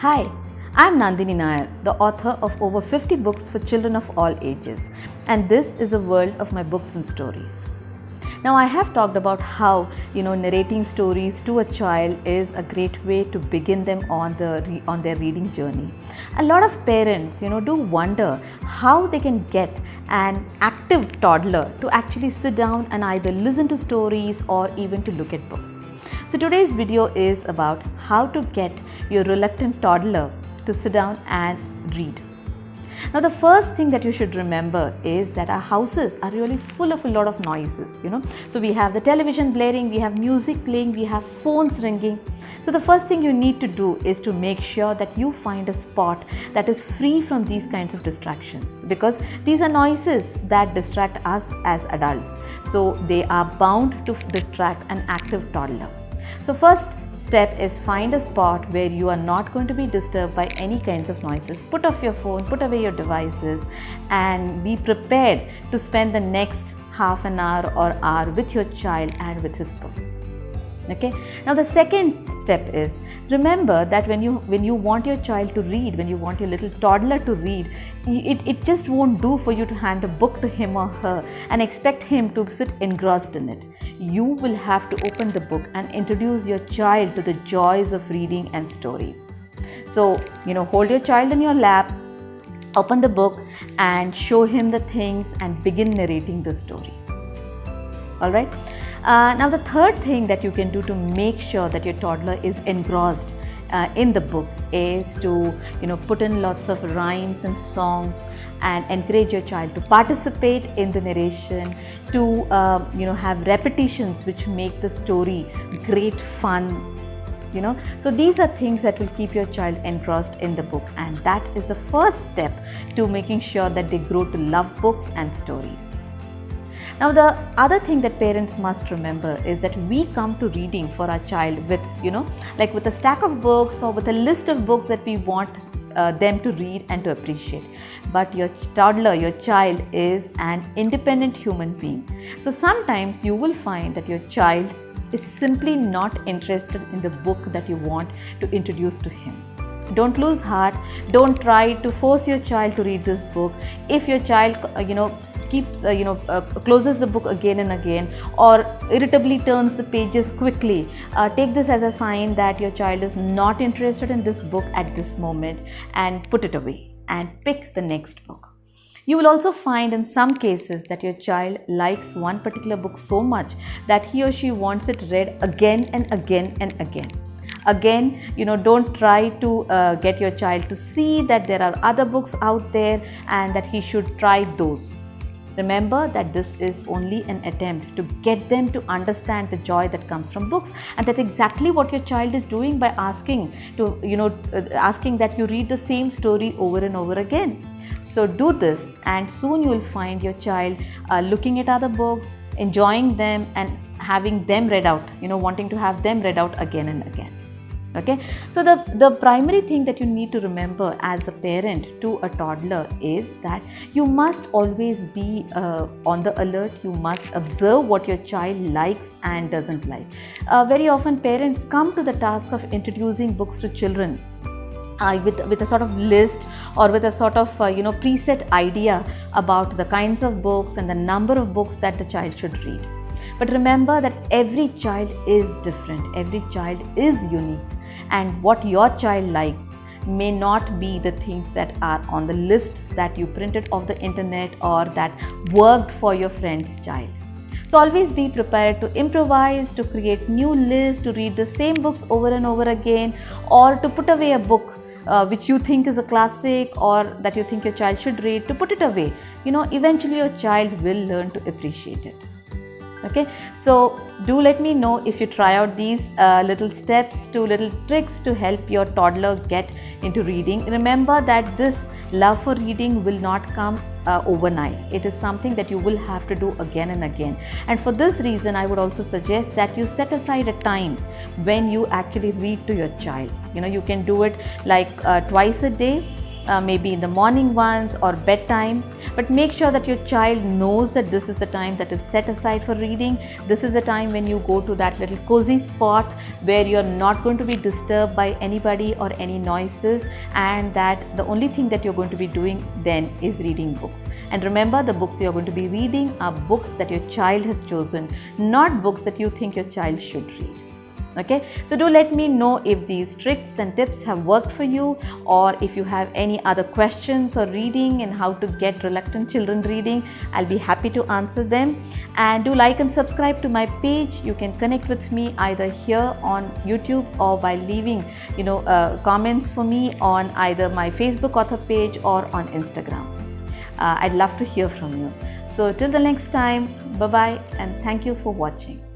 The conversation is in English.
Hi, I'm Nandini Nayar, the author of over 50 books for children of all ages, and this is a world of my books and stories. Now, I have talked about how narrating stories to a child is a great way to begin them on their reading journey. A lot of parents do wonder how they can get an active toddler to actually sit down and either listen to stories or even to look at books. So today's video is about how to get your reluctant toddler to sit down and read. Now, the first thing that you should remember is that our houses are really full of a lot of noises, So we have the television blaring, we have music playing, we have phones ringing. So the first thing you need to do is to make sure that you find a spot that is free from these kinds of distractions, because these are noises that distract us as adults. So they are bound to distract an active toddler. So first step is find a spot where you are not going to be disturbed by any kinds of noises. Put off your phone, put away your devices, and be prepared to spend the next half an hour or hour with your child and with his books. Okay. Now the second step is, remember that when you want your child to read, when you want your little toddler to read, it just won't do for you to hand a book to him or her and expect him to sit engrossed in it. You will have to open the book and introduce your child to the joys of reading and stories. So, hold your child in your lap, open the book and show him the things and begin narrating the stories. All right. Now the third thing that you can do to make sure that your toddler is engrossed in the book is to put in lots of rhymes and songs and encourage your child to participate in the narration, to have repetitions which make the story great fun. So these are things that will keep your child engrossed in the book, and that is the first step to making sure that they grow to love books and stories. Now the other thing that parents must remember is that we come to reading for our child with, like with a stack of books or with a list of books that we want them to read and to appreciate. But your toddler, your child is an independent human being. So sometimes you will find that your child is simply not interested in the book that you want to introduce to him. Don't lose heart. Don't try to force your child to read this book. If your child, keeps closes the book again and again, or irritably turns the pages quickly, take this as a sign that your child is not interested in this book at this moment, and put it away and pick the next book. You will also find in some cases that your child likes one particular book so much that he or she wants it read again and again and again. Again, don't try to get your child to see that there are other books out there and that he should try those. Remember that this is only an attempt to get them to understand the joy that comes from books, and that's exactly what your child is doing by asking that you read the same story over and over again. So do this, and soon you will find your child looking at other books, enjoying them, and having them read out, wanting to have them read out again and again. Okay, so the primary thing that you need to remember as a parent to a toddler is that you must always be on the alert. You must observe what your child likes and doesn't like. Very often parents come to the task of introducing books to children with a sort of list or with a sort of preset idea about the kinds of books and the number of books that the child should read. But remember that every child is different, every child is unique, and what your child likes may not be the things that are on the list that you printed off the internet or that worked for your friend's child. So always be prepared to improvise, to create new lists, to read the same books over and over again, or to put away a book which you think is a classic or that you think your child should read, to put it away. Eventually your child will learn to appreciate it. Okay, so do let me know if you try out these little steps, little tricks to help your toddler get into reading. Remember that this love for reading will not come overnight. It is something that you will have to do again and again. And for this reason, I would also suggest that you set aside a time when you actually read to your child. You can do it like twice a day. maybe in the morning ones or bedtime. But make sure that your child knows that this is the time that is set aside for reading. This is the time when you go to that little cozy spot where you're not going to be disturbed by anybody or any noises, and that the only thing that you're going to be doing then is reading books. And remember, the books you're going to be reading are books that your child has chosen, not books that you think your child should read. Okay, so do let me know if these tricks and tips have worked for you, or if you have any other questions or reading and how to get reluctant children reading. I'll be happy to answer them. And do like and subscribe to my page. You can connect with me either here on YouTube or by leaving comments for me on either my Facebook author page or on Instagram. I'd love to hear from you. So till the next time, bye bye, and thank you for watching.